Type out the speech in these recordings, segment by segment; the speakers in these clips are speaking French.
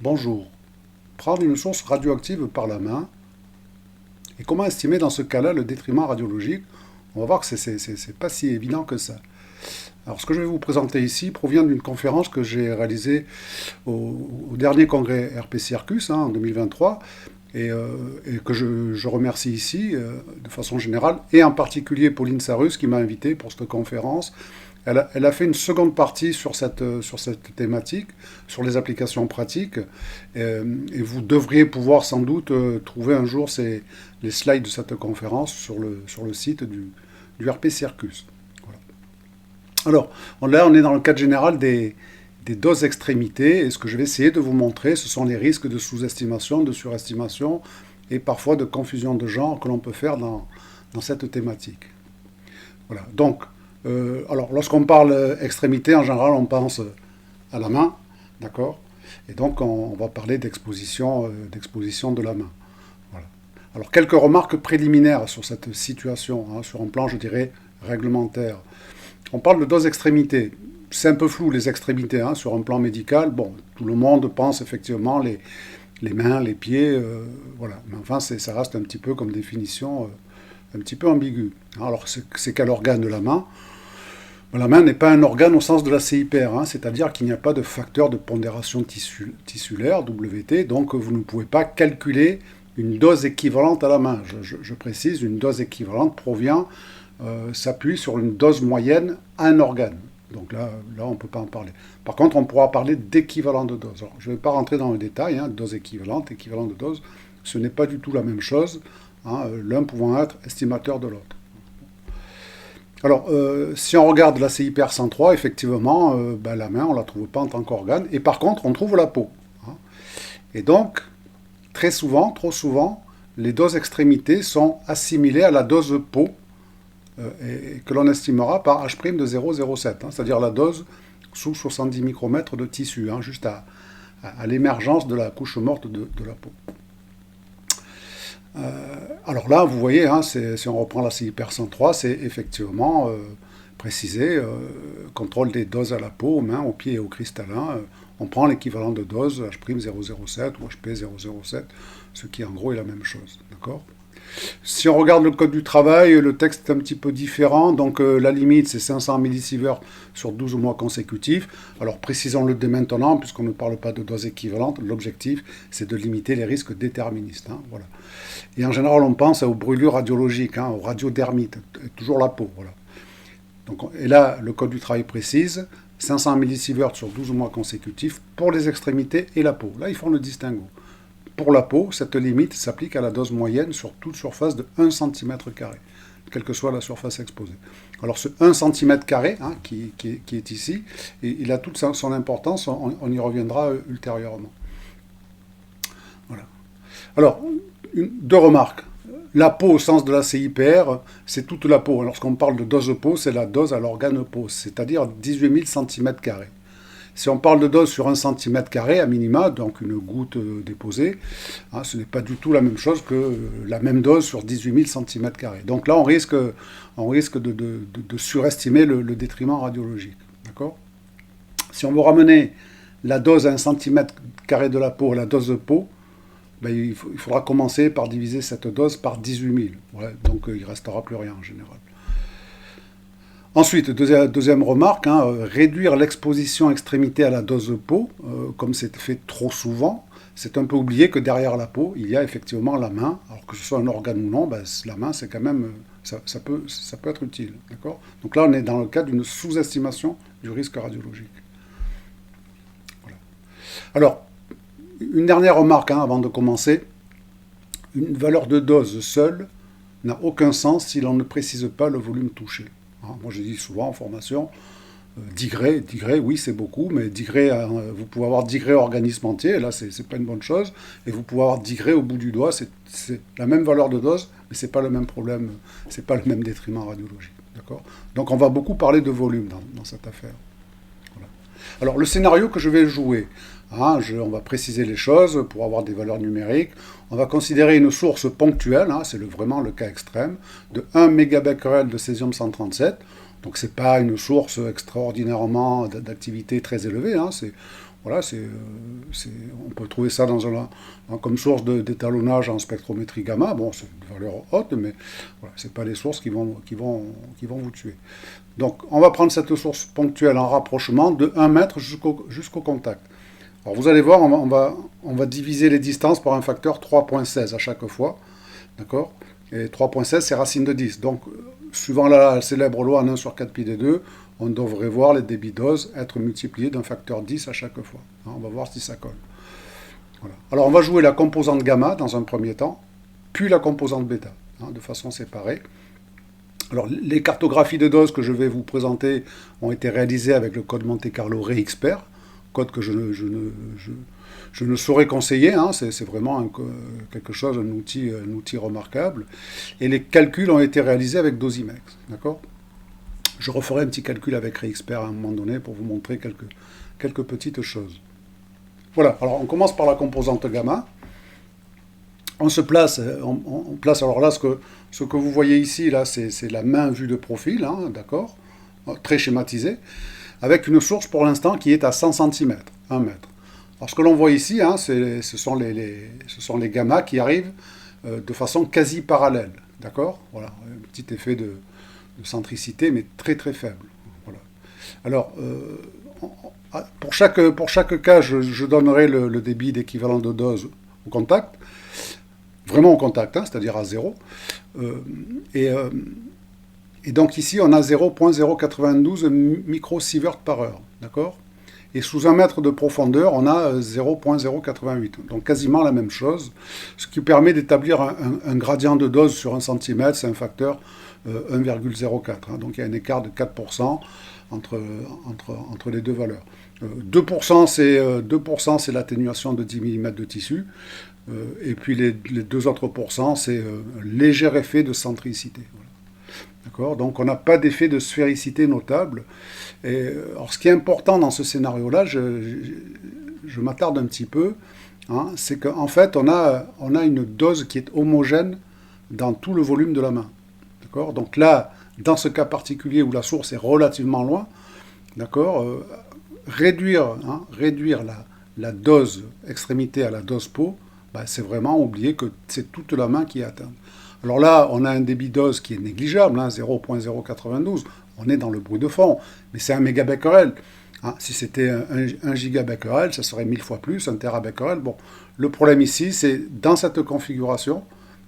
Bonjour. Prendre une source radioactive par la main. Et comment estimer dans ce cas-là le détriment radiologique? On va voir que c'est pas si évident que ça. Alors, ce que je vais vous présenter ici provient d'une conférence que j'ai réalisée au dernier congrès RP-Circus en 2023 et que je remercie ici de façon générale, et en particulier Pauline Sarrus qui m'a invité pour cette conférence. Elle a fait une seconde partie sur cette thématique, sur les applications pratiques, et vous devriez pouvoir sans doute trouver un jour les slides de cette conférence sur le site du RP Circus. Voilà. Alors, là, on est dans le cadre général des doses extrémités, et ce que je vais essayer de vous montrer, ce sont les risques de sous-estimation, de surestimation, et parfois de confusion de genre que l'on peut faire dans cette thématique. Voilà, donc, alors lorsqu'on parle extrémité, en général, on pense à la main, d'accord? Et donc, on va parler d'exposition de la main. Voilà. Alors, quelques remarques préliminaires sur cette situation, sur un plan, je dirais, réglementaire. On parle de dose extrémité. C'est un peu flou, les extrémités, sur un plan médical. Bon, tout le monde pense effectivement les mains, les pieds, voilà. Mais enfin, ça reste un petit peu comme définition, un petit peu ambigu. Alors, c'est quel organe de la main? La main n'est pas un organe au sens de la CIPR, c'est-à-dire qu'il n'y a pas de facteur de pondération tissulaire, WT, donc vous ne pouvez pas calculer une dose équivalente à la main. Je précise, une dose équivalente s'appuie sur une dose moyenne à un organe. Donc là on ne peut pas en parler. Par contre, on pourra parler d'équivalent de dose. Alors, je ne vais pas rentrer dans le détail, dose équivalente, équivalent de dose, ce n'est pas du tout la même chose, l'un pouvant être estimateur de l'autre. Alors, si on regarde la CIPR 103, effectivement, la main, on ne la trouve pas en tant qu'organe. Et par contre, on trouve la peau. Et donc, très souvent, trop souvent, les doses extrémités sont assimilées à la dose peau, et que l'on estimera par H' de 0,07, c'est-à-dire la dose sous 70 micromètres de tissu, juste à l'émergence de la couche morte de la peau. Alors là, vous voyez, si on reprend la CIPR 103, c'est effectivement précisé, contrôle des doses à la peau, aux mains, aux pieds et aux cristallins. On prend l'équivalent de dose, H' 007 ou HP 007, ce qui en gros est la même chose. D'accord ? Si on regarde le code du travail, le texte est un petit peu différent. Donc la limite, c'est 500 millisieverts sur 12 mois consécutifs. Alors précisons-le dès maintenant, puisqu'on ne parle pas de dose équivalente. L'objectif, c'est de limiter les risques déterministes. Voilà. Et en général, on pense aux brûlures radiologiques, aux radiodermites, toujours la peau. Voilà. Donc, et là, le code du travail précise 500 millisieverts sur 12 mois consécutifs pour les extrémités et la peau. Là, ils font le distinguo. Pour la peau, cette limite s'applique à la dose moyenne sur toute surface de 1 cm², quelle que soit la surface exposée. Alors ce 1 cm² qui est ici, il a toute son importance, on y reviendra ultérieurement. Voilà. Alors, deux remarques. La peau au sens de la CIPR, c'est toute la peau. Lorsqu'on parle de dose peau, c'est la dose à l'organe peau, c'est-à-dire 18 000 cm². Si on parle de dose sur 1 cm² à minima, donc une goutte déposée, ce n'est pas du tout la même chose que la même dose sur 18 000 cm². Donc là, on risque de surestimer le détriment radiologique. D'accord ? Si on veut ramener la dose à 1 cm² de la peau à la dose de peau, il faudra commencer par diviser cette dose par 18 000. Ouais, donc il ne restera plus rien en général. Ensuite, deuxième remarque, réduire l'exposition extrémité à la dose peau, comme c'est fait trop souvent, c'est un peu oublier que derrière la peau, il y a effectivement la main. Alors que ce soit un organe ou non, la main, c'est quand même, ça peut être utile. D'accord ? Donc là, on est dans le cas d'une sous-estimation du risque radiologique. Voilà. Alors, une dernière remarque avant de commencer. Une valeur de dose seule n'a aucun sens si l'on ne précise pas le volume touché. Moi, je dis souvent en formation, 10 grés, oui, c'est beaucoup, mais 10 grés, vous pouvez avoir 10 grés organisme entier, et là, c'est pas une bonne chose, et vous pouvez avoir 10 grés au bout du doigt, c'est la même valeur de dose, mais c'est pas le même problème, c'est pas le même détriment radiologique, d'accord ? Donc, on va beaucoup parler de volume dans cette affaire. Voilà. Alors, le scénario que je vais jouer, on va préciser les choses pour avoir des valeurs numériques. On va considérer une source ponctuelle, c'est vraiment le cas extrême, de 1 mégabecquerel de césium-137. Donc ce n'est pas une source extraordinairement d'activité très élevée. Voilà, on peut trouver ça comme source d'étalonnage en spectrométrie gamma. Bon, c'est une valeur haute, mais voilà, ce pas les sources qui vont vous tuer. Donc, on va prendre cette source ponctuelle en rapprochement de 1 mètre jusqu'au contact. Alors, vous allez voir, on va diviser les distances par un facteur 3,16 à chaque fois. D'accord? Et 3,16, c'est racine de 10. Donc, suivant la célèbre loi en 1 sur 4 pi des 2, on devrait voir les débits doses être multipliés d'un facteur 10 à chaque fois. On va voir si ça colle. Voilà. Alors, on va jouer la composante gamma dans un premier temps, puis la composante bêta, de façon séparée. Alors, les cartographies de doses que je vais vous présenter ont été réalisées avec le code Monte Carlo ReXpert, code que je ne saurais conseiller, c'est vraiment quelque chose, un outil remarquable. Et les calculs ont été réalisés avec Dosimex, d'accord? Je referai un petit calcul avec ReXpert à un moment donné pour vous montrer quelques petites choses. Voilà, alors on commence par la composante gamma. On place, alors là, ce que vous voyez ici, là, c'est la main vue de profil, d'accord? Très schématisé, avec une source pour l'instant qui est à 100 cm, 1 mètre. Alors ce que l'on voit ici, ce sont les gammas qui arrivent de façon quasi parallèle, d'accord? Voilà, un petit effet de centricité, mais très très faible. Voilà. Alors, pour chaque cas, je donnerai le débit d'équivalent de dose au contact, vraiment au contact, c'est-à-dire à 0. Et donc ici, on a 0,092 microsieverts par heure, d'accord? Et sous 1 mètre de profondeur, on a 0,088, donc quasiment la même chose, ce qui permet d'établir un gradient de dose sur 1 cm, c'est un facteur 1,04, donc il y a un écart de 4% entre les deux valeurs. 2%, c'est l'atténuation de 10 mm de tissu, et puis les 2 autres pourcents, c'est un léger effet de centricité. Voilà. D'accord ? Donc on n'a pas d'effet de sphéricité notable. Et, alors ce qui est important dans ce scénario-là, je m'attarde un petit peu, c'est qu'en fait on a une dose qui est homogène dans tout le volume de la main. D'accord ? Donc là, dans ce cas particulier où la source est relativement loin, d'accord, réduire la dose extrémité à la dose peau, c'est vraiment oublier que c'est toute la main qui est atteinte. Alors là, on a un débit dose qui est négligeable, 0,092. On est dans le bruit de fond, mais c'est 1 mégabecquerel. Si c'était 1 gigabecquerel, ça serait 1000 fois plus, 1 terabecquerel. Bon, le problème ici, c'est dans cette configuration,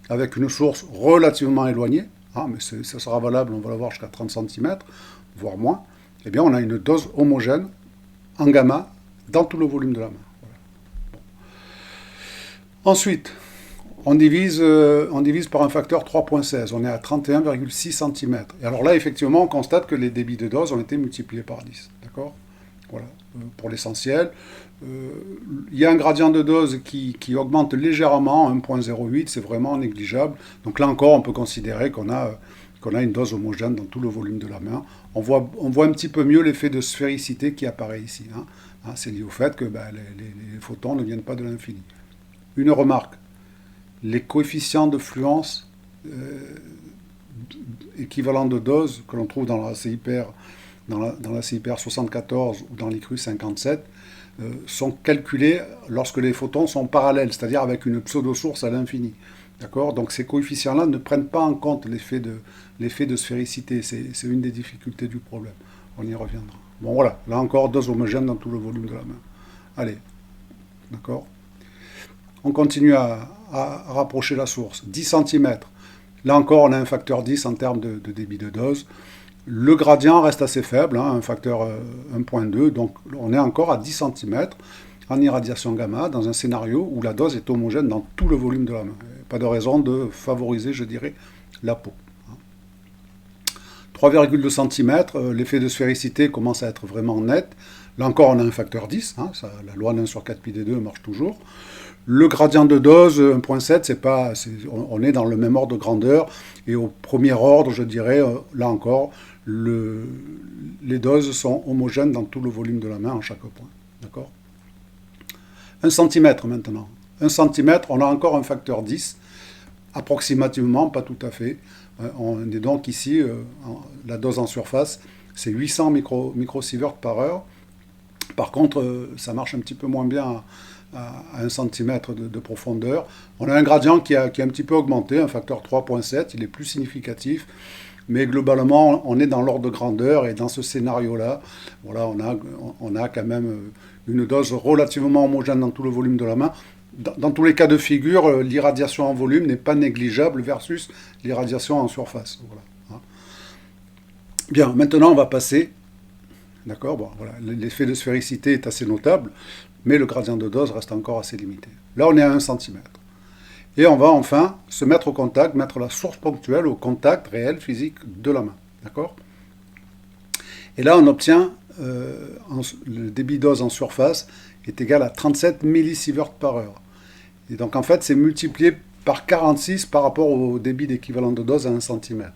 avec une source relativement éloignée, mais ça sera valable, on va le voir, jusqu'à 30 cm, voire moins, eh bien on a une dose homogène en gamma dans tout le volume de la main. Voilà. Bon. Ensuite, on divise par un facteur 3,16. On est à 31,6 cm. Et alors là, effectivement, on constate que les débits de dose ont été multipliés par 10. D'accord ? Voilà. Pour l'essentiel. Il y a un gradient de dose qui augmente légèrement, 1,08. C'est vraiment négligeable. Donc là encore, on peut considérer qu'on a une dose homogène dans tout le volume de la main. On voit un petit peu mieux l'effet de sphéricité qui apparaît ici. C'est lié au fait que les photons ne viennent pas de l'infini. Une remarque. Les coefficients de fluence équivalents de dose que l'on trouve dans la CIPR, dans la CIPR 74 ou dans l'ICRU 57 sont calculés lorsque les photons sont parallèles, c'est-à-dire avec une pseudo-source à l'infini. D'accord ? Donc ces coefficients-là ne prennent pas en compte l'effet de sphéricité. C'est une des difficultés du problème. On y reviendra. Bon voilà, là encore, dose homogène dans tout le volume de la main. Allez, d'accord ? On continue à rapprocher la source. 10 cm. Là encore, on a un facteur 10 en termes de débit de dose. Le gradient reste assez faible, un facteur 1,2. Donc on est encore à 10 cm en irradiation gamma dans un scénario où la dose est homogène dans tout le volume de la main. Pas de raison de favoriser, je dirais, la peau. 3,2 cm, l'effet de sphéricité commence à être vraiment net. Là encore, on a un facteur 10. La loi 1 sur 4 pi des 2 marche toujours. Le gradient de dose, 1,7, on est dans le même ordre de grandeur. Et au premier ordre, je dirais, là encore, les doses sont homogènes dans tout le volume de la main en chaque point. D'accord ? 1 cm maintenant. 1 cm, on a encore un facteur 10, approximativement, pas tout à fait. On est donc ici, la dose en surface, c'est 800 microsieverts par heure. Par contre, ça marche un petit peu moins bien à 1 cm de profondeur. On a un gradient qui a un petit peu augmenté, un facteur 3,7, il est plus significatif. Mais globalement, on est dans l'ordre de grandeur et dans ce scénario-là, voilà, on a quand même une dose relativement homogène dans tout le volume de la main. Dans tous les cas de figure, l'irradiation en volume n'est pas négligeable versus l'irradiation en surface. Voilà. Bien, maintenant on va passer. D'accord, bon, voilà, l'effet de sphéricité est assez notable, mais le gradient de dose reste encore assez limité. Là, on est à 1 cm. Et on va enfin se mettre au contact, mettre la source ponctuelle au contact réel physique de la main. D'accord? Et là, on obtient le débit dose en surface est égal à 37 millisieverts par heure. Et donc, en fait, c'est multiplié par 46 par rapport au débit d'équivalent de dose à 1 cm.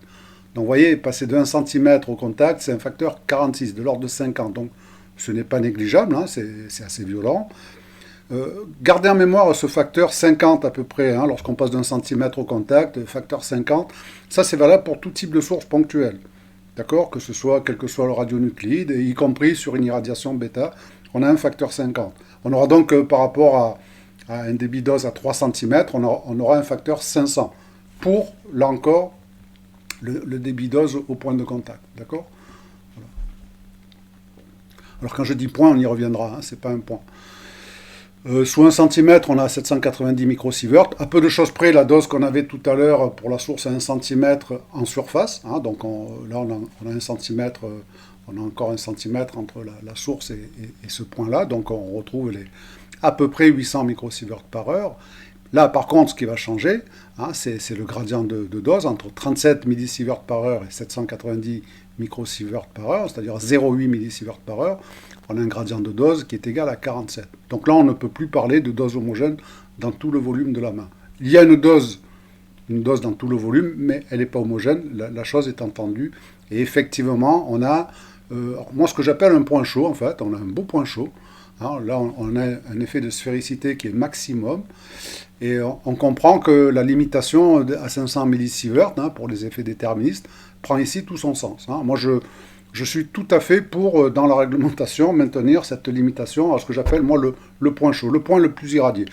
Donc, vous voyez, passer de 1 cm au contact, c'est un facteur 46, de l'ordre de 50. Donc, ce n'est pas négligeable, hein, c'est assez violent. Gardez en mémoire ce facteur 50 à peu près, hein, lorsqu'on passe d'un centimètre au contact, facteur 50. Ça, c'est valable pour tout type de source ponctuelle. D'accord? Que ce soit, quel que soit le radionuclide, y compris sur une irradiation bêta, on a un facteur 50. On aura donc, par rapport à un débit dose à 3 cm, on aura un facteur 500 pour, là encore, le débit dose au point de contact. D'accord? Voilà. Alors quand je dis point, on y reviendra, hein, c'est pas un point. Sous 1 cm, on a 790 microsieverts. À peu de choses près, la dose qu'on avait tout à l'heure pour la source à 1 cm en surface. Hein, donc là, on a 1 cm, on a encore 1 cm entre la source et ce point-là. Donc on retrouve à peu près 800 microsieverts par heure. Là, par contre, ce qui va changer, hein, c'est le gradient de dose entre 37 millisieverts par heure et 790 microsieverts par heure, c'est-à-dire 0,8 millisieverts par heure. On a un gradient de dose qui est égal à 47. Donc là, on ne peut plus parler de dose homogène dans tout le volume de la main. Il y a une dose dans tout le volume, mais elle n'est pas homogène, la chose est entendue. Et effectivement, on a, moi, ce que j'appelle un point chaud, en fait, on a un beau point chaud. Hein, là, on a un effet de sphéricité qui est maximum. Et on comprend que la limitation à 500 millisieverts, hein, pour les effets déterministes, prend ici tout son sens. Hein. Moi, je suis tout à fait pour, dans la réglementation, maintenir cette limitation à ce que j'appelle, moi, le point chaud, le point le plus irradié.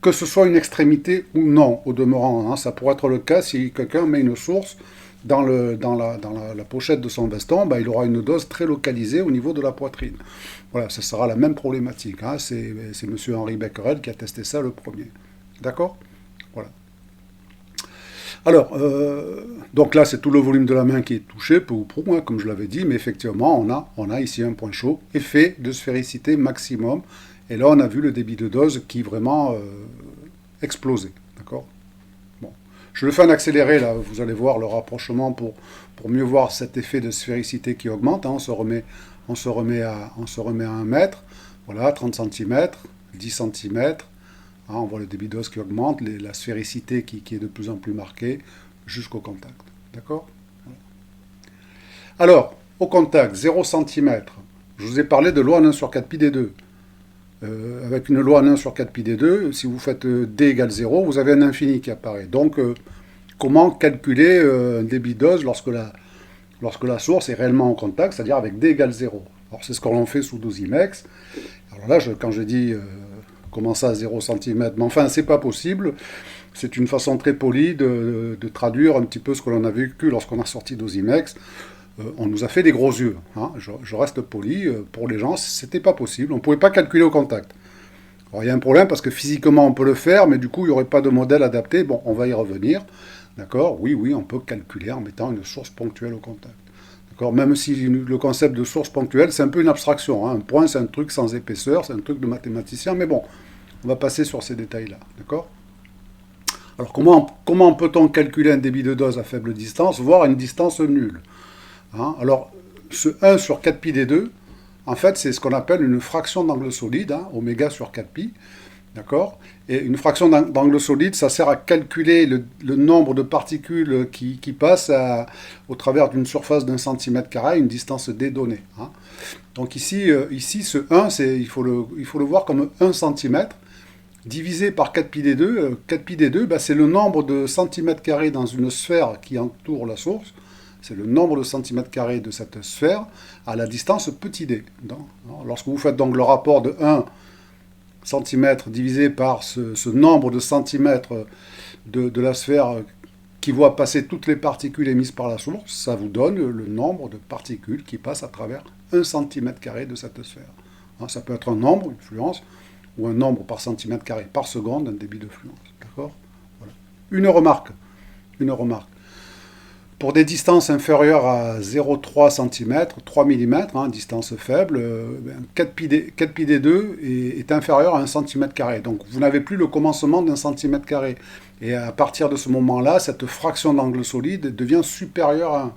Que ce soit une extrémité ou non, au demeurant. Hein, ça pourrait être le cas si quelqu'un met une source dans la pochette de son veston, il aura une dose très localisée au niveau de la poitrine. Voilà, ce sera la même problématique. Hein, c'est M. Henri Becquerel qui a testé ça le premier. D'accord? Voilà. Alors, donc là, c'est tout le volume de la main qui est touché, peu ou prou, hein, comme je l'avais dit, mais effectivement, on a ici un point chaud, effet de sphéricité maximum, et là, on a vu le débit de dose qui vraiment explosé, d'accord? Bon. Je le fais en accéléré, là, vous allez voir le rapprochement pour mieux voir cet effet de sphéricité qui augmente, hein, on se remet à 1 mètre, voilà, 30 cm, 10 cm, hein, on voit le débit dose qui augmente, la sphéricité qui est de plus en plus marquée jusqu'au contact. D'accord? Voilà. Alors, au contact, 0 cm. Je vous ai parlé de loi 1 sur 4 pi d2. Avec une loi 1 sur 4 pi d2, si vous faites d égale 0, vous avez un infini qui apparaît. Donc, comment calculer un débit dose lorsque la source est réellement en contact, c'est-à-dire avec d égale 0? Alors, c'est ce qu'on fait sous dosimex. Alors là, quand je dis comment ça, 0 cm, mais enfin, c'est pas possible. C'est une façon très polie de traduire un petit peu ce que l'on a vécu lorsqu'on a sorti dosimex. On nous a fait des gros yeux. Hein. Je reste poli. Pour les gens, c'était pas possible. On ne pouvait pas calculer au contact. Alors, il y a un problème parce que physiquement, on peut le faire, mais du coup, il n'y aurait pas de modèle adapté. Bon, on va y revenir. D'accord? Oui, on peut calculer en mettant une source ponctuelle au contact. D'accord? Même si le concept de source ponctuelle, c'est un peu une abstraction. Hein. Un point, c'est un truc sans épaisseur, c'est un truc de mathématicien. Mais bon, on va passer sur ces détails-là. D'accord? Alors, comment peut-on calculer un débit de dose à faible distance, voire une distance nulle? Hein, alors, ce 1 sur 4 pi d2, en fait, c'est ce qu'on appelle une fraction d'angle solide, hein, oméga sur 4 pi, d'accord? Et une fraction d'angle solide, ça sert à calculer le nombre de particules qui passent au travers d'une surface d'1 cm², une distance d donnée. Hein. Donc ici, ce 1, il faut le voir comme 1 cm, divisé par 4 pi d2. 4 pi d2, c'est le nombre de centimètres carrés dans une sphère qui entoure la source, c'est le nombre de centimètres carrés de cette sphère à la distance petit d. Lorsque vous faites donc le rapport de 1 cm divisé par ce nombre de centimètres de la sphère qui voit passer toutes les particules émises par la source, ça vous donne le nombre de particules qui passent à travers 1 cm² de cette sphère. Ça peut être un nombre, une fluence, ou un nombre par centimètre carré par seconde, un débit de fluence. D'accord ? Voilà. Une remarque. Pour des distances inférieures à 0,3 cm, 3 mm, distance faible, 4πd2 est inférieur à 1 cm². Donc vous n'avez plus le commencement d'un centimètre carré. Et à partir de ce moment-là, cette fraction d'angle solide devient supérieure à 1.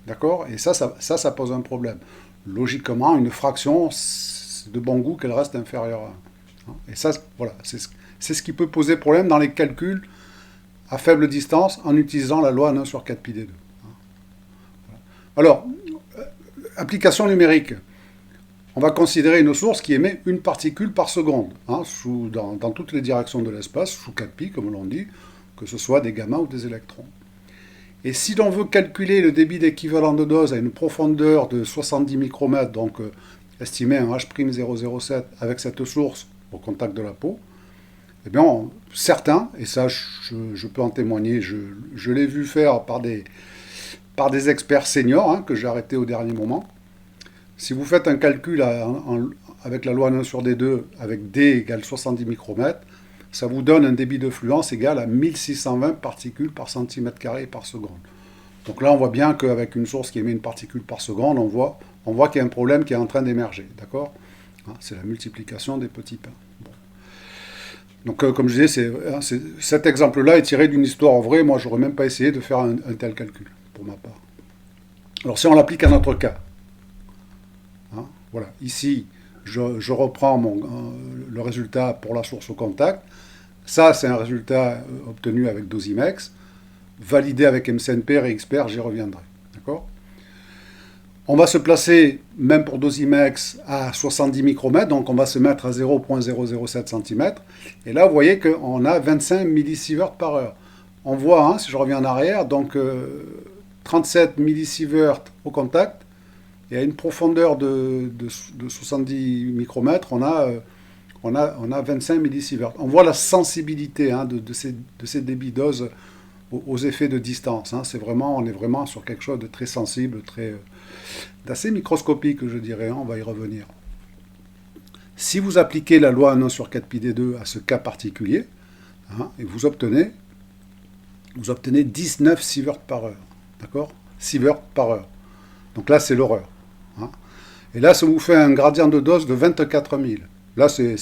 D'accord ? Et ça pose un problème. Logiquement, une fraction, c'est de bon goût qu'elle reste inférieure à 1. Et ça, voilà, c'est ce qui peut poser problème dans les calculs à faible distance en utilisant la loi 1 sur 4πd2. Alors, application numérique. On va considérer une source qui émet une particule par seconde, dans toutes les directions de l'espace, sous 4π, comme l'on dit, que ce soit des gammas ou des électrons. Et si l'on veut calculer le débit d'équivalent de dose à une profondeur de 70 micromètres, donc estimé en H'007 avec cette source au contact de la peau, eh bien, certains, et ça je peux en témoigner, je l'ai vu faire par des experts seniors, que j'ai arrêté au dernier moment. Si vous faites un calcul avec la loi 1 sur D2, avec D égale 70 micromètres, ça vous donne un débit de fluence égal à 1620 particules par centimètre carré par seconde. Donc là, on voit bien qu'avec une source qui émet une particule par seconde, on voit qu'il y a un problème qui est en train d'émerger. D'accord ? C'est la multiplication des petits pains. Bon. Donc, comme je disais, cet exemple-là est tiré d'une histoire vraie. Moi, je n'aurais même pas essayé de faire un tel calcul, pour ma part. Alors, si on l'applique à notre cas, voilà, ici, je reprends le résultat pour la source au contact. Ça, c'est un résultat obtenu avec Dosimex, validé avec MCNP, RxPer, j'y reviendrai. D'accord ? On va se placer, même pour Dosimex, à 70 micromètres, donc on va se mettre à 0,007 cm. Et là, vous voyez qu'on a 25 millisieverts par heure. On voit, si je reviens en arrière, donc 37 millisieverts au contact, et à une profondeur de 70 micromètres, on a 25 millisieverts. On voit la sensibilité de ces débits doses aux effets de distance. On est vraiment sur quelque chose de très sensible, d'assez microscopique, je dirais. On va y revenir. Si vous appliquez la loi 1 sur 4πd2 à ce cas particulier, et vous obtenez 19 sieverts par heure. D'accord ? Sieverts par heure. Donc là, c'est l'horreur. Et là, ça vous fait un gradient de dose de 24 000. Là, c'est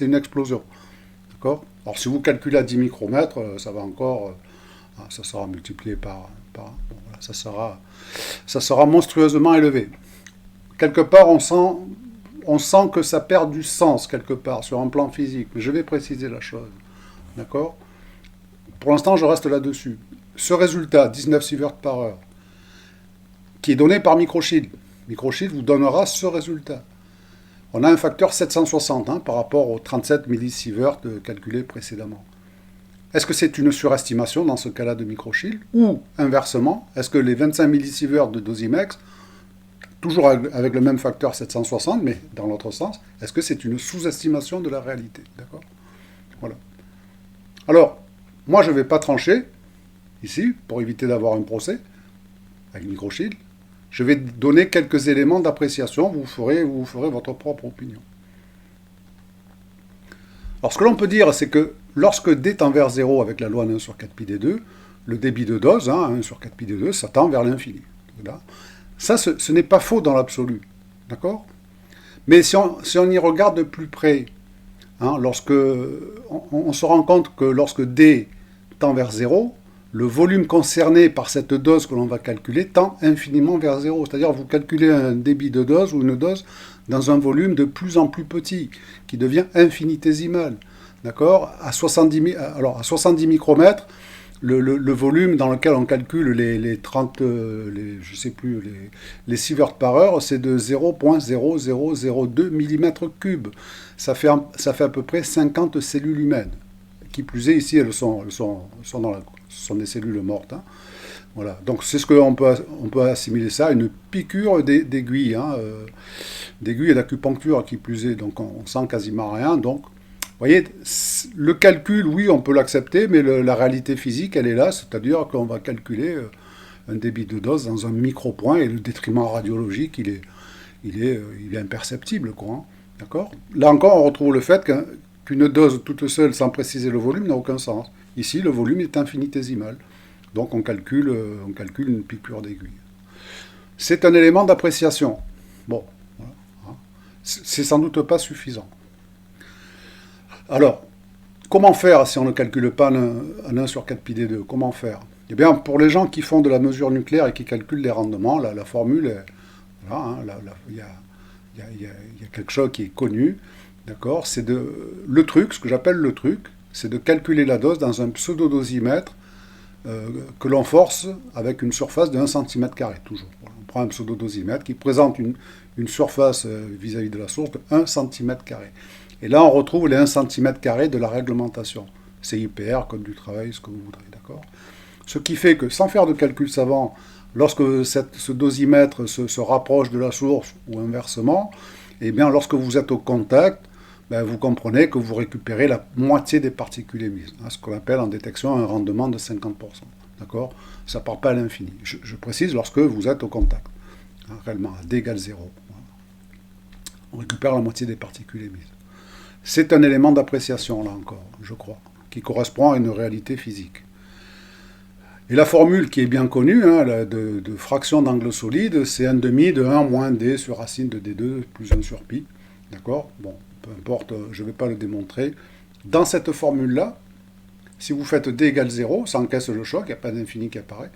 une explosion. D'accord ? Alors, si vous calculez à 10 micromètres, ça va encore... ça sera multiplié par voilà, ça sera monstrueusement élevé. Quelque part, on sent que ça perd du sens, quelque part, sur un plan physique. Mais je vais préciser la chose. D'accord ? Pour l'instant, je reste là-dessus. Ce résultat, 19 sieverts par heure, qui est donné par Microshield. Microshield vous donnera ce résultat. On a un facteur 760 par rapport aux 37 millisieverts calculés précédemment. Est-ce que c'est une surestimation dans ce cas-là de Microshield ? Ou, inversement, est-ce que les 25 millisieverts de Dosimex, toujours avec le même facteur 760, mais dans l'autre sens, est-ce que c'est une sous-estimation de la réalité ? D'accord ? Voilà. Alors, moi je ne vais pas trancher, ici, pour éviter d'avoir un procès, avec Microshield. Je vais donner quelques éléments d'appréciation, vous ferez votre propre opinion. Alors ce que l'on peut dire, c'est que lorsque D tend vers 0 avec la loi 1 sur 4πd2, le débit de dose, 1 sur 4πd2, ça tend vers l'infini. Ça, ce n'est pas faux dans l'absolu. D'accord ? Mais si on y regarde de plus près, lorsque on se rend compte que lorsque D tend vers 0, le volume concerné par cette dose que l'on va calculer tend infiniment vers 0. C'est-à-dire vous calculez un débit de dose ou une dose dans un volume de plus en plus petit, qui devient infinitésimal. D'accord ? À 70 micromètres, le volume dans lequel on calcule les sieverts par heure, c'est de 0,0002 mm3. Ça fait à peu près 50 cellules humaines qui plus est, ici, elles sont ce sont des cellules mortes. Hein. Voilà. Donc c'est ce qu'on peut, on peut assimiler ça à une piqûre d'aiguille, hein, d'aiguille et d'acupuncture qui plus est. Donc on sent quasiment rien. Donc, vous voyez, le calcul, oui, on peut l'accepter, mais la réalité physique, elle est là, c'est-à-dire qu'on va calculer un débit de dose dans un micropoint et le détriment radiologique, il est imperceptible, quoi. Hein. D'accord. Là encore, on retrouve le fait qu'une dose toute seule, sans préciser le volume, n'a aucun sens. Ici, le volume est infinitésimal. Donc on calcule une piqûre d'aiguille. C'est un élément d'appréciation. Bon, voilà, hein. C'est sans doute pas suffisant. Alors, comment faire si on ne calcule pas un 1 sur 4 pi d2? Comment faire? Eh bien, pour les gens qui font de la mesure nucléaire et qui calculent les rendements, la formule, voilà, hein, il y a quelque chose qui est connu, d'accord? Le truc, ce que j'appelle le truc, c'est de calculer la dose dans un pseudo-dosimètre que l'on force avec une surface de 1 cm², toujours. Voilà, on prend un pseudo-dosimètre qui présente une surface vis-à-vis de la source de 1 cm². Et là, on retrouve les 1 cm² de la réglementation. CIPR, Code du travail, ce que vous voudrez, d'accord? Ce qui fait que, sans faire de calcul savant, lorsque ce dosimètre se rapproche de la source, ou inversement, eh bien, lorsque vous êtes au contact, ben, vous comprenez que vous récupérez la moitié des particules émises, hein, ce qu'on appelle en détection un rendement de 50%. D'accord? Ça ne part pas à l'infini. Je précise lorsque vous êtes au contact, hein, réellement, à D égale 0. Voilà. On récupère la moitié des particules émises. C'est un élément d'appréciation, là encore, je crois, qui correspond à une réalité physique. Et la formule qui est bien connue, hein, de fraction d'angle solide, c'est 1 demi de 1 moins d sur racine de d2 plus 1 sur pi. D'accord? Bon, peu importe, je ne vais pas le démontrer. Dans cette formule-là, si vous faites d égale 0, ça encaisse le choc, il n'y a pas d'infini qui apparaît.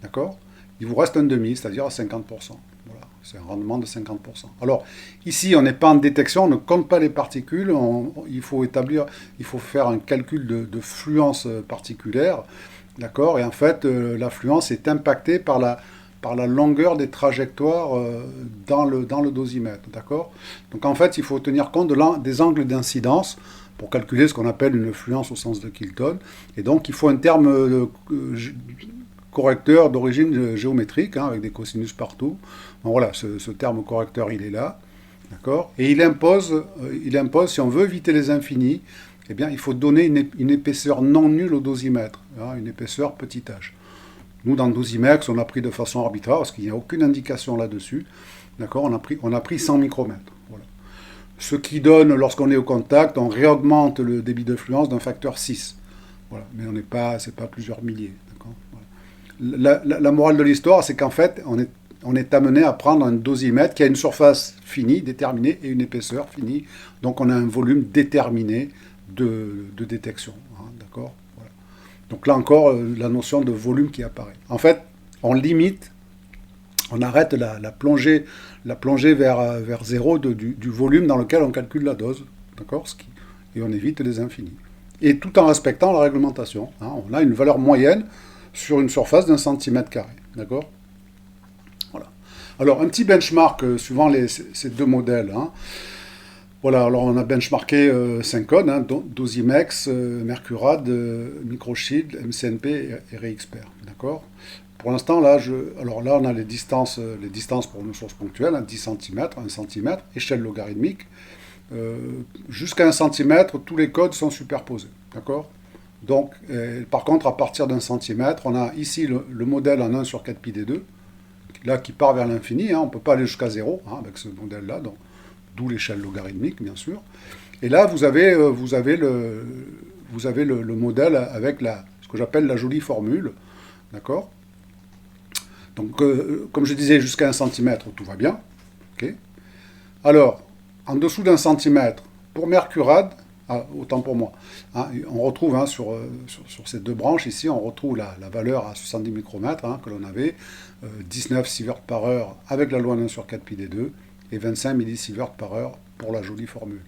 D'accord? Il vous reste 1 demi, c'est-à-dire à 50%. Voilà, c'est un rendement de 50%. Alors, ici, on n'est pas en détection, on ne compte pas les particules, il faut faire un calcul de fluence particulière. D'accord? Et en fait, l'affluence est impactée par la longueur des trajectoires dans le dosimètre. D'accord? Donc en fait, il faut tenir compte des angles d'incidence pour calculer ce qu'on appelle une fluence au sens de Kilton. Et donc il faut un terme correcteur d'origine géométrique, hein, avec des cosinus partout. Bon, voilà, ce terme correcteur, il est là. D'accord? Et il impose, si on veut éviter les infinis, eh bien, il faut donner une épaisseur non nulle au dosimètre, hein, une épaisseur petit h. Nous, dans Dosimex, on a pris de façon arbitraire, parce qu'il n'y a aucune indication là-dessus. D'accord? On a pris 100 micromètres. Voilà. Ce qui donne, lorsqu'on est au contact, on réaugmente le débit de fluence d'un facteur 6. Voilà. Mais c'est pas plusieurs milliers. Voilà. La morale de l'histoire, c'est qu'en fait, on est amené à prendre un dosimètre qui a une surface finie, déterminée, et une épaisseur finie. Donc on a un volume déterminé de détection. Hein, d'accord? Voilà. Donc là encore, la notion de volume qui apparaît. En fait, on limite, on arrête la plongée vers zéro du volume dans lequel on calcule la dose. D'accord? Et on évite les infinis. Et tout en respectant la réglementation. Hein, on a une valeur moyenne sur une surface d'1 cm². D'accord? Voilà. Alors, un petit benchmark suivant ces deux modèles. Hein. Voilà, alors on a benchmarké 5 codes, hein, Dosimex, Mercurad, Microshield, MCNP et REXPER. D'accord? Pour l'instant, là, on a les distances pour une source ponctuelle, hein, 10 cm, 1 cm, échelle logarithmique. Jusqu'à 1 cm, tous les codes sont superposés. D'accord? Donc, par contre, à partir d'1 cm, on a ici le modèle en 1 sur 4 pi d2, là qui part vers l'infini, hein, on ne peut pas aller jusqu'à 0 hein, avec ce modèle-là, donc d'où l'échelle logarithmique, bien sûr. Et là, vous avez le modèle avec ce que j'appelle la jolie formule. D'accord? Donc, comme je disais, jusqu'à 1 cm, tout va bien. Okay. Alors, en dessous d'1 cm, pour Mercurad, autant pour moi, hein, on retrouve hein, sur ces deux branches ici, on retrouve la valeur à 70 micromètres hein, que l'on avait, 19 sieverts par heure avec la loi 1 sur 4 pi d2, et 25 millisieverts par heure pour la jolie formule.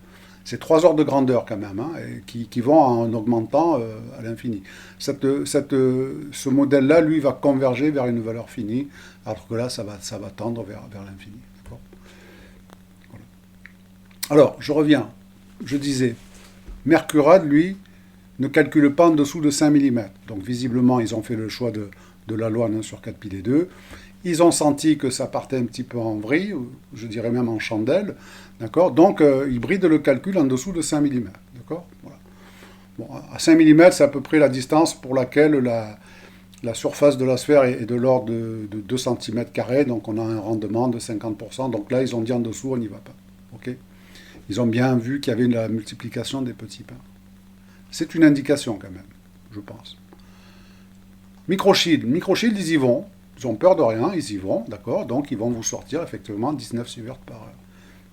C'est 3 ordres de grandeur quand même, hein, qui vont en augmentant à l'infini. Ce modèle-là, lui, va converger vers une valeur finie, alors que là, ça va tendre vers l'infini. Voilà. Alors, je reviens. Je disais, Mercurad, lui, ne calcule pas en dessous de 5 mm. Donc visiblement, ils ont fait le choix de la loi 1 sur 4 pi d2. Ils ont senti que ça partait un petit peu en vrille, je dirais même en chandelle, d'accord. Donc ils brident le calcul en dessous de 5 mm, d'accord. Voilà. Bon, à 5 mm, c'est à peu près la distance pour laquelle la surface de la sphère est de l'ordre de 2 cm², donc on a un rendement de 50%. Donc là, ils ont dit en dessous, on n'y va pas. Okay, ils ont bien vu qu'il y avait la multiplication des petits pains. C'est une indication quand même, je pense. Microshield, ils y vont. Ils ont peur de rien, ils y vont, d'accord. Donc ils vont vous sortir effectivement 19 sieverts par heure.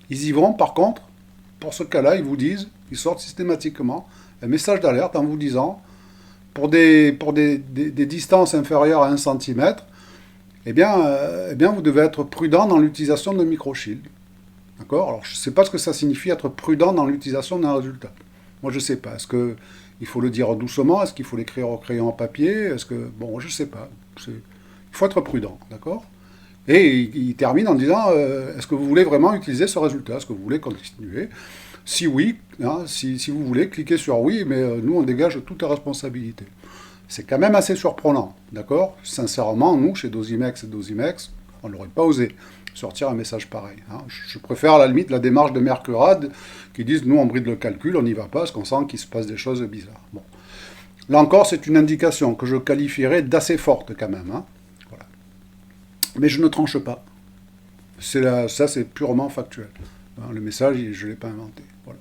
Ils y vont, par contre, pour ce cas-là, ils sortent systématiquement un message d'alerte en vous disant, pour des distances inférieures à 1 cm, eh bien, vous devez être prudent dans l'utilisation de microshield. D'accord. Alors, je ne sais pas ce que ça signifie être prudent dans l'utilisation d'un résultat. Moi, je ne sais pas. Est-ce qu'il faut le dire doucement? Est-ce qu'il faut l'écrire au crayon à papier? Est-ce que... Bon, je ne sais pas. Il faut être prudent, d'accord. Et il termine en disant, est-ce que vous voulez vraiment utiliser ce résultat? Est-ce que vous voulez continuer? Si oui, hein, si vous voulez, cliquez sur oui, mais nous, on dégage toute responsabilité. C'est quand même assez surprenant, d'accord. Sincèrement, nous, chez Dosimex et Dosimex, on n'aurait pas osé sortir un message pareil. Hein. Je préfère à la limite la démarche de Mercurad qui disent, nous, on bride le calcul, on n'y va pas, parce qu'on sent qu'il se passe des choses bizarres. Bon. Là encore, c'est une indication que je qualifierais d'assez forte quand même. Hein. Voilà. Mais je ne tranche pas. Ça, c'est purement factuel. Hein, le message, je ne l'ai pas inventé. Voilà.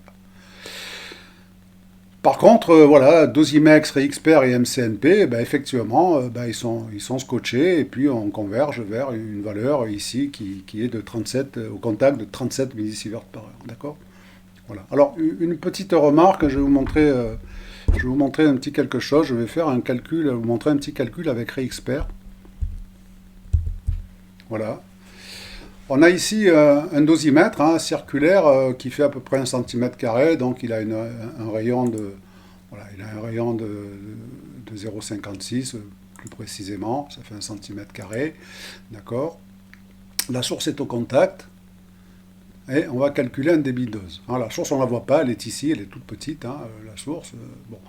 Par contre, voilà, Dosimex, Réexpert et MCNP, ben, effectivement, ils sont scotchés et puis on converge vers une valeur ici qui est de 37, au contact de 37 millisieverts par heure. D'accord. Voilà. Alors, une petite remarque, je vais vous montrer un petit quelque chose. Je vais faire un calcul, vous montrer un petit calcul avec Réexpert. Voilà. On a ici un dosimètre circulaire qui fait à peu près 1 cm², donc il a un rayon de, voilà, il a un rayon de 0,56 plus précisément, ça fait 1 cm², d'accord. La source est au contact et on va calculer un débit de dose. Alors, la source on ne la voit pas, elle est ici, elle est toute petite, hein, la source. Bon.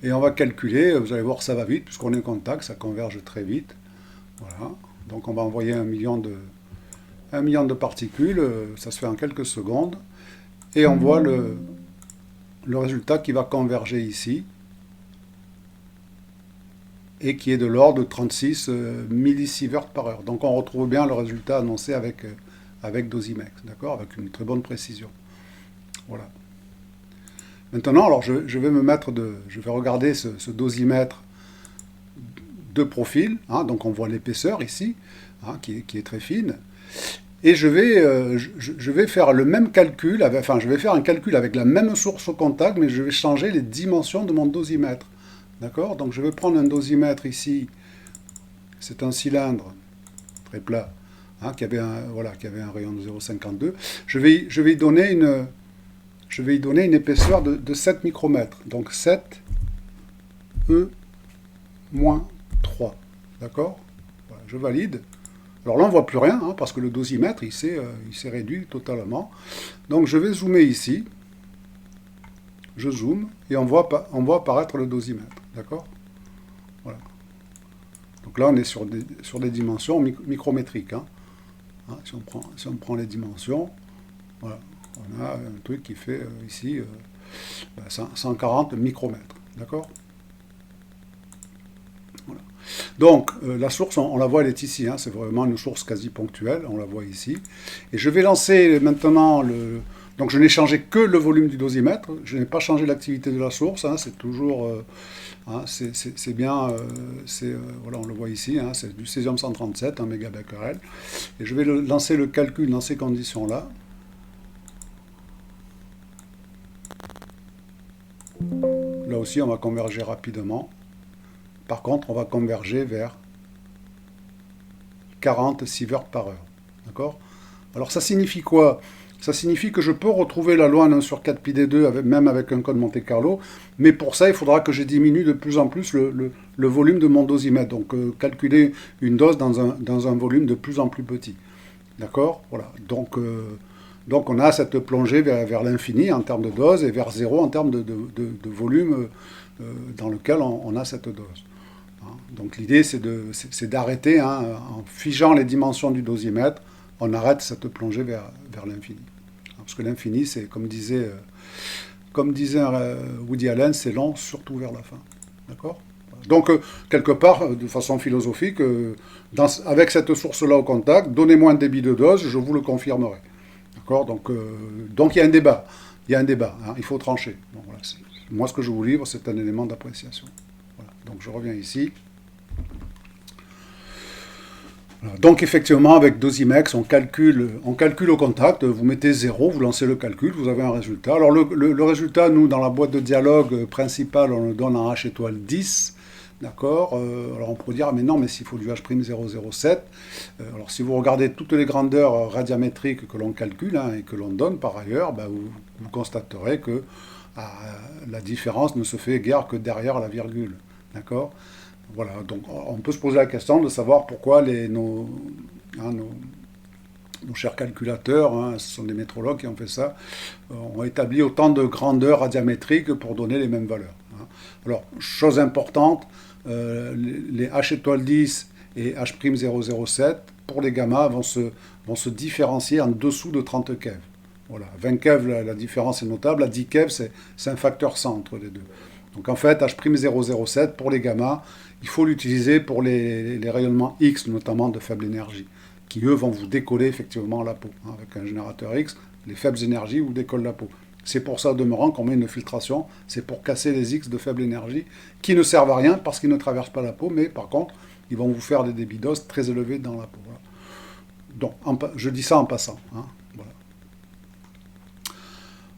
Et on va calculer, vous allez voir ça va vite, puisqu'on est au contact, ça converge très vite. Voilà. Donc on va envoyer 1 million de particules, ça se fait en quelques secondes, et on voit le résultat qui va converger ici, et qui est de l'ordre de 36 millisieverts par heure. Donc on retrouve bien le résultat annoncé avec Dosimex, d'accord, avec une très bonne précision. Voilà. Maintenant, alors je vais regarder ce dosimètre de profil, hein, donc on voit l'épaisseur ici, hein, qui est très fine. Et je vais faire le même calcul, je vais faire un calcul avec la même source au contact, mais je vais changer les dimensions de mon dosimètre. D'accord. Donc je vais prendre un dosimètre ici, c'est un cylindre très plat, hein, qui avait un rayon de 0,52. Je vais y donner une épaisseur de 7 micromètres. Donc 7 E-3. D'accord. Voilà, je valide. Alors là, on ne voit plus rien, hein, parce que le dosimètre, il s'est réduit totalement. Donc je vais zoomer ici. Je zoome, et on voit apparaître le dosimètre. D'accord. Voilà. Donc là, on est sur des dimensions micrométriques. Hein. Hein, si on prend les dimensions, voilà, on a un truc qui fait ici 140 micromètres. D'accord. Voilà. Donc, la source, on la voit, elle est ici. Hein, c'est vraiment une source quasi ponctuelle. On la voit ici. Et je vais lancer maintenant le... Donc, je n'ai changé que le volume du dosimètre. Je n'ai pas changé l'activité de la source. Hein, c'est toujours... c'est bien... voilà, on le voit ici. Hein, c'est du césium-137, 1 mégabecquerel. Et je vais lancer le calcul dans ces conditions-là. Là aussi, on va converger rapidement. Par contre, on va converger vers 40 sieverts par heure. D'accord. Alors, ça signifie quoi? Ça signifie que je peux retrouver la loi 1 sur 4 pi d2 même avec un code Monte-Carlo, mais pour ça, il faudra que je diminue de plus en plus le volume de mon dosimètre. Donc, calculer une dose dans un volume de plus en plus petit. D'accord. Voilà. Donc Donc on a cette plongée vers l'infini en termes de dose et vers zéro en termes de volume dans lequel on a cette dose. Hein. Donc l'idée c'est d'arrêter, hein, en figeant les dimensions du dosimètre, on arrête cette plongée vers l'infini. Parce que l'infini, c'est comme disait Woody Allen, c'est long, surtout vers la fin. D'accord? Donc, quelque part, de façon philosophique, avec cette source-là au contact, donnez-moi un débit de dose, je vous le confirmerai. D'accord? Donc, il y a un débat. Il y a un débat, hein, il faut trancher. Bon, voilà, moi, ce que je vous livre, c'est un élément d'appréciation. Voilà. Donc, je reviens ici. Voilà. Donc, effectivement, avec Dosimex, on calcule au contact, vous mettez 0, vous lancez le calcul, vous avez un résultat. Alors, le résultat, nous, dans la boîte de dialogue principale, on le donne en H étoile 10. D'accord. Alors on pourrait dire, mais non, mais s'il faut du H'007. Alors si vous regardez toutes les grandeurs radiométriques que l'on calcule, hein, et que l'on donne par ailleurs, ben, vous constaterez que la différence ne se fait guère que derrière la virgule. D'accord. Voilà, donc on peut se poser la question de savoir pourquoi nos chers calculateurs, hein, ce sont des métrologues qui ont fait ça, ont établi autant de grandeurs radiométriques pour donner les mêmes valeurs. Hein. Alors, chose importante, les H étoile 10 et H'007, pour les gamma, vont se différencier en dessous de 30 keV. Voilà, 20 keV, la différence est notable, à 10 keV, c'est un facteur 100 entre les deux. Donc en fait, H'007, pour les gamma, il faut l'utiliser pour les rayonnements X, notamment de faible énergie, qui eux vont vous décoller effectivement la peau. Hein, avec un générateur X, les faibles énergies vous décollent la peau. C'est pour ça, au demeurant, qu'on met une filtration, c'est pour casser les X de faible énergie, qui ne servent à rien parce qu'ils ne traversent pas la peau, mais par contre, ils vont vous faire des débits d'os très élevés dans la peau. Voilà. Donc, je dis ça en passant. Hein, voilà.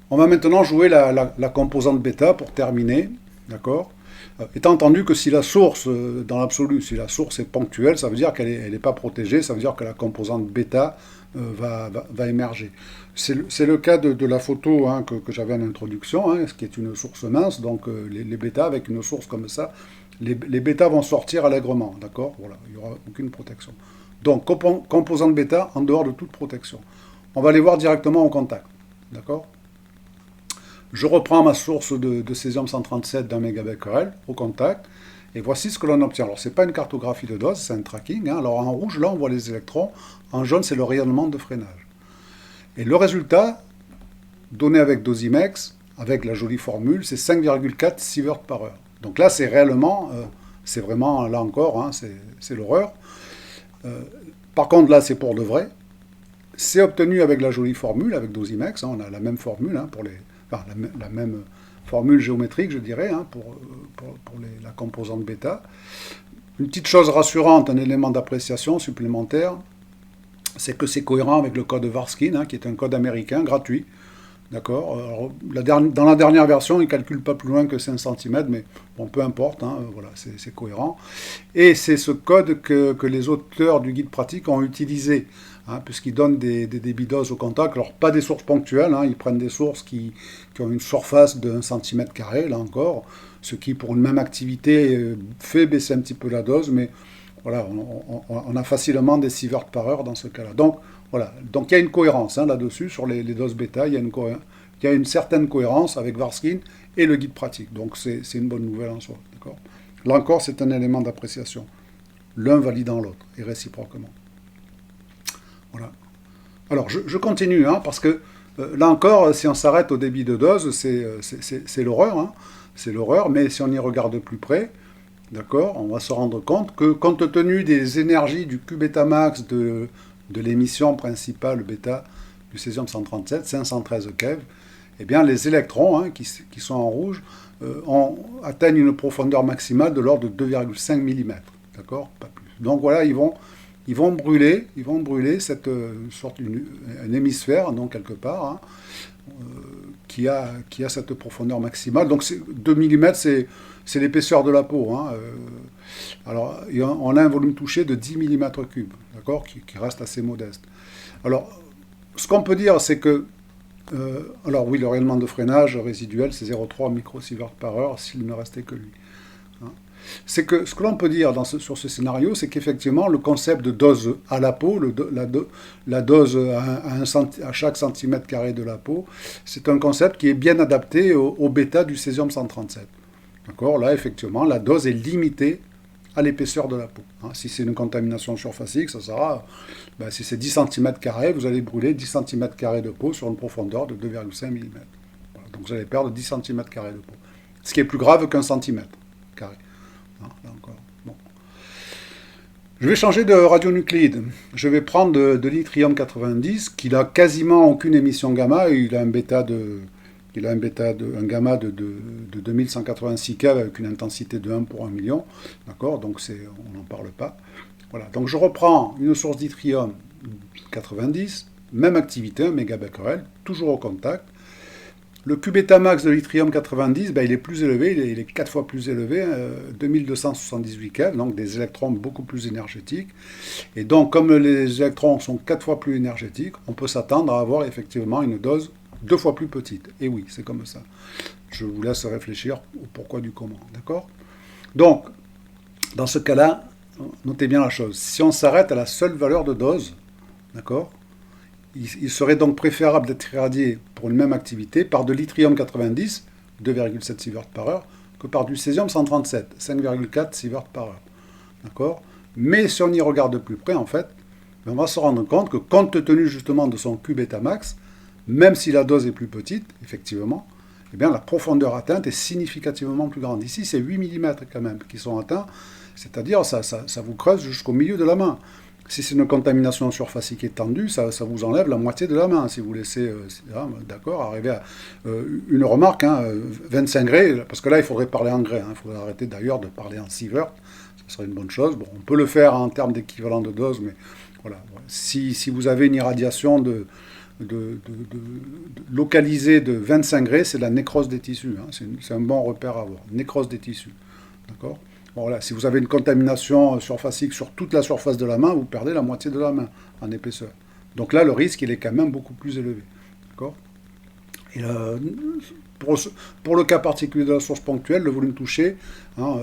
On va maintenant jouer la composante bêta pour terminer. D'accord. Étant entendu que si la source, dans l'absolu, si la source est ponctuelle, ça veut dire qu'elle n'est pas protégée, ça veut dire que la composante bêta va émerger. C'est le cas de la photo, hein, que j'avais en introduction, hein, ce qui est une source mince, donc les bêtas avec une source comme ça, les bêtas vont sortir allègrement, d'accord. Voilà, il n'y aura aucune protection. Donc, composante bêta en dehors de toute protection. On va les voir directement au contact, d'accord. Je reprends ma source de césium-137 d'un mégabecquerel au contact, et voici ce que l'on obtient. Alors, ce n'est pas une cartographie de dose, c'est un tracking. Hein. Alors, en rouge, là, on voit les électrons. En jaune, c'est le rayonnement de freinage. Et le résultat, donné avec Dosimex, avec la jolie formule, c'est 5,4 sieverts par heure. Donc là, c'est vraiment, là encore, hein, c'est l'horreur. Par contre, là, c'est pour de vrai. C'est obtenu avec la jolie formule, avec Dosimex. Hein, on a la même formule, hein, la même formule géométrique, je dirais, hein, pour la composante bêta. Une petite chose rassurante, un élément d'appréciation supplémentaire, c'est que c'est cohérent avec le code Varskin, hein, qui est un code américain gratuit. D'accord. Dans la dernière version, il ne calcule pas plus loin que 5 cm, mais bon, peu importe, hein, voilà, c'est cohérent. Et c'est ce code que les auteurs du guide pratique ont utilisé, hein, puisqu'ils donnent des débits d'os au contact. Alors, pas des sources ponctuelles, hein, ils prennent des sources qui ont une surface de 1 cm², là encore, ce qui, pour une même activité, fait baisser un petit peu la dose, mais voilà, on a facilement des sieverts par heure dans ce cas-là. Donc, voilà. Donc il y a une cohérence, hein, là-dessus, sur les doses bêta, il y a une certaine cohérence avec Varskin et le guide pratique. Donc c'est une bonne nouvelle en soi. D'accord. Là encore, c'est un élément d'appréciation. L'un validant l'autre, et réciproquement. Voilà. Alors, je continue, hein, parce que là encore, si on s'arrête au débit de dose, c'est l'horreur. Hein, c'est l'horreur, mais si on y regarde de plus près, d'accord, on va se rendre compte que, compte tenu des énergies du Q-bêta max de l'émission principale bêta du césium-137, 513 keV, eh bien les électrons, hein, qui sont en rouge, atteignent une profondeur maximale de l'ordre de 2,5 mm. D'accord, pas plus. Donc voilà, ils vont brûler cette sorte un hémisphère, donc quelque part, hein, qui a cette profondeur maximale. Donc 2 mm, c'est l'épaisseur de la peau. Hein. Alors, on a un volume touché de 10 mm3, d'accord, qui reste assez modeste. Alors, ce qu'on peut dire, c'est que, alors oui, le rayonnement de freinage résiduel, c'est 0,3 microsieverts par heure, s'il ne restait que lui. hein. C'est que ce que l'on peut dire sur ce scénario, c'est qu'effectivement, le concept de dose à la peau, la dose à chaque centimètre carré de la peau, c'est un concept qui est bien adapté au bêta du césium-137. D'accord? Là, effectivement, la dose est limitée à l'épaisseur de la peau. Hein. Si c'est une contamination surfacique, ça sera, si c'est 10 cm², vous allez brûler 10 cm² de peau sur une profondeur de 2,5 mm. Voilà. Donc vous allez perdre 10 cm² de peau. Ce qui est plus grave qu'un centimètre carré. Hein, là encore. Bon. Je vais changer de radionucléide. Je vais prendre de l'yttrium 90, qui n'a quasiment aucune émission gamma, et il a un gamma de 2186 keV avec une intensité de 1 pour 1 million. D'accord? Donc on n'en parle pas. Voilà. Donc je reprends une source d'yttrium 90, même activité, 1 mégabecquerel, toujours au contact. Le Q-bêta max de l'yttrium 90, il est plus élevé, il est 4 fois plus élevé, 2278 keV, donc des électrons beaucoup plus énergétiques. Et donc, comme les électrons sont 4 fois plus énergétiques, on peut s'attendre à avoir effectivement une dose 2 fois plus petite. Et oui, c'est comme ça. Je vous laisse réfléchir au pourquoi du comment, d'accord? Donc, dans ce cas-là, notez bien la chose. Si on s'arrête à la seule valeur de dose, d'accord, il serait donc préférable d'être irradié pour une même activité par de l'yttrium 90, 2,7 sieverts par heure, que par du césium 137, 5,4 sieverts par heure. D'accord? Mais si on y regarde de plus près, en fait, on va se rendre compte que, compte tenu justement de son Q-bêta max, même si la dose est plus petite, effectivement, eh bien, la profondeur atteinte est significativement plus grande. Ici, c'est 8 mm quand même qui sont atteints, c'est-à-dire ça vous creuse jusqu'au milieu de la main. Si c'est une contamination surfacique étendue, ça vous enlève la moitié de la main. Si vous laissez, d'accord, arriver à une remarque, 25 Gray, parce que là, il faudrait parler en Gray. Il faudrait arrêter d'ailleurs de parler en sievert. Ce serait une bonne chose. Bon, on peut le faire en termes d'équivalent de dose, mais voilà. Si vous avez une irradiation localisée de 25 Gray, c'est la nécrose des tissus. C'est un bon repère à avoir. Nécrose des tissus. D'accord? Bon, voilà, si vous avez une contamination surfacique sur toute la surface de la main, vous perdez la moitié de la main en épaisseur. Donc là, le risque, il est quand même beaucoup plus élevé. D'accord? Et pour le cas particulier de la source ponctuelle, le volume touché,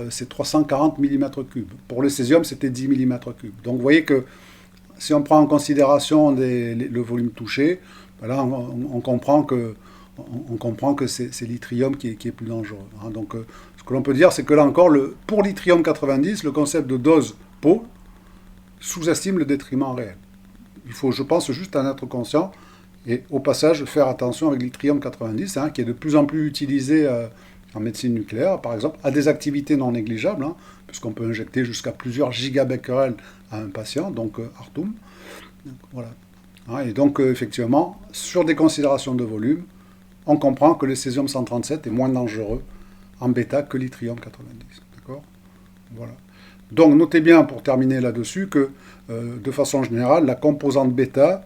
c'est 340 mm3. Pour le césium, c'était 10 mm3. Donc vous voyez que si on prend en considération le volume touché, là, on comprend que c'est l'yttrium qui est plus dangereux. Donc, ce que l'on peut dire, c'est que là encore, pour l'yttrium 90, le concept de dose peau sous-estime le détriment réel. Il faut, je pense, juste en être conscient et au passage faire attention avec l'yttrium 90, qui est de plus en plus utilisé en médecine nucléaire, par exemple, à des activités non négligeables, puisqu'on peut injecter jusqu'à plusieurs gigabecquerels à un patient, donc Artum. Voilà. Et donc, effectivement, sur des considérations de volume, on comprend que le césium 137 est moins dangereux en bêta que l'yttrium 90. D'accord? Voilà. Donc, notez bien, pour terminer là-dessus, que de façon générale, la composante bêta,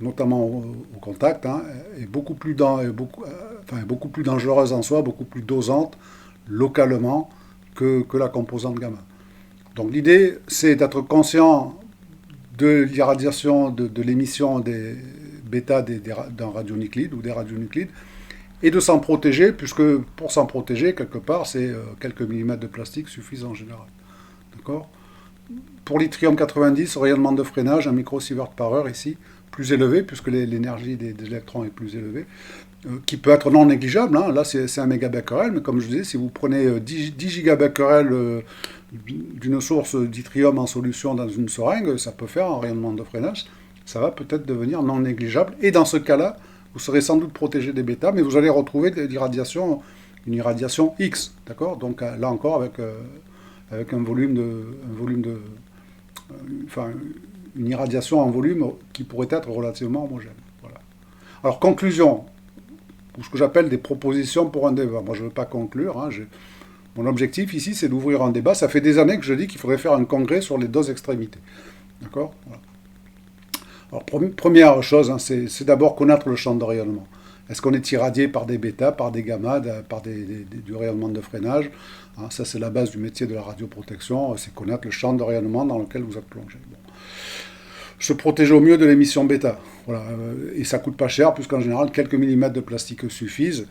notamment au contact, est beaucoup plus dangereuse en soi, beaucoup plus dosante localement que la composante gamma. Donc, l'idée, c'est d'être conscient de l'irradiation, de l'émission des bêta d'un radionuclide ou des radionuclides, et de s'en protéger, puisque pour s'en protéger, quelque part, c'est quelques millimètres de plastique suffisent en général. D'accord? Pour l'yttrium 90, rayonnement de freinage, 1 microsievert par heure ici, plus élevé, puisque l'énergie des électrons est plus élevée, qui peut être non négligeable. Là, c'est 1 mégabecquerel, mais comme je disais, si vous prenez 10 gigabecquerels d'une source d'yttrium en solution dans une seringue, ça peut faire un rayonnement de freinage. Ça va peut-être devenir non négligeable. Et dans ce cas-là, vous serez sans doute protégé des bêta, mais vous allez retrouver une irradiation X, d'accord? Donc là encore, avec une irradiation en volume qui pourrait être relativement homogène. Voilà. Alors, conclusion, ou ce que j'appelle des propositions pour un débat. Moi, je ne veux pas conclure. Mon objectif ici, c'est d'ouvrir un débat. Ça fait des années que je dis qu'il faudrait faire un congrès sur les deux extrémités. D'accord? Voilà. Alors, première chose, c'est d'abord connaître le champ de rayonnement. Est-ce qu'on est irradié par des bêta, par des gamma, par du rayonnement de freinage? Ça, c'est la base du métier de la radioprotection, c'est connaître le champ de rayonnement dans lequel vous êtes plongé. Bon. Se protéger au mieux de l'émission bêta. Voilà. Et ça ne coûte pas cher, puisqu'en général, quelques millimètres de plastique suffisent.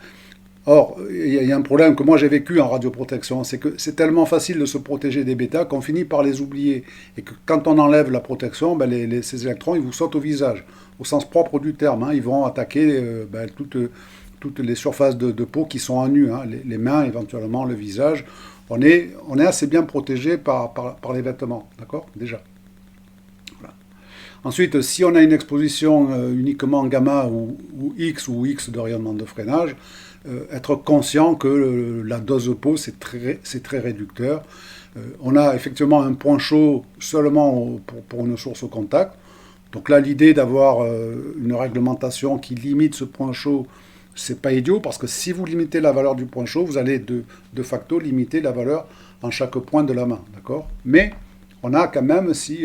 Or, il y a un problème que moi j'ai vécu en radioprotection, c'est que c'est tellement facile de se protéger des bêtas qu'on finit par les oublier. Et que quand on enlève la protection, ben ces électrons, ils vous sautent au visage, au sens propre du terme, hein. Ils vont attaquer toutes les surfaces de peau qui sont à nu, hein. Les mains, éventuellement le visage. On est assez bien protégé par les vêtements, d'accord? Déjà. Voilà. Ensuite, si on a une exposition uniquement gamma ou X de rayonnement de freinage, être conscient que la dose peau, c'est très réducteur. On a effectivement un point chaud seulement pour une source au contact. Donc là, l'idée d'avoir une réglementation qui limite ce point chaud, c'est pas idiot, parce que si vous limitez la valeur du point chaud, vous allez de facto limiter la valeur en chaque point de la main, d'accord? Mais on a quand même, si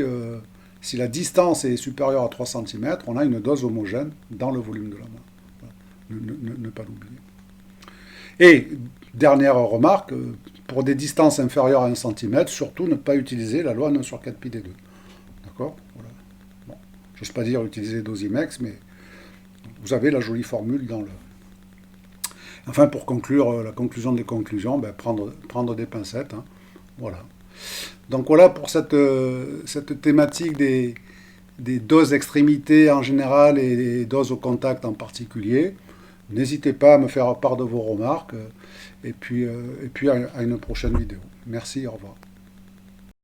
la distance est supérieure à 3 cm, on a une dose homogène dans le volume de la main. Voilà. Ne pas l'oublier. Et, dernière remarque, pour des distances inférieures à 1 cm, surtout ne pas utiliser la loi 9 sur 4 pi D2. D'accord? Voilà. Bon. Je n'ose pas dire utiliser Dosimex, mais vous avez la jolie formule dans le... Enfin, pour conclure, la conclusion des conclusions, ben, prendre des pincettes. Hein. Voilà. Donc voilà pour cette thématique des doses extrémités en général et des doses au contact en particulier. N'hésitez pas à me faire part de vos remarques et puis à une prochaine vidéo. Merci, au revoir.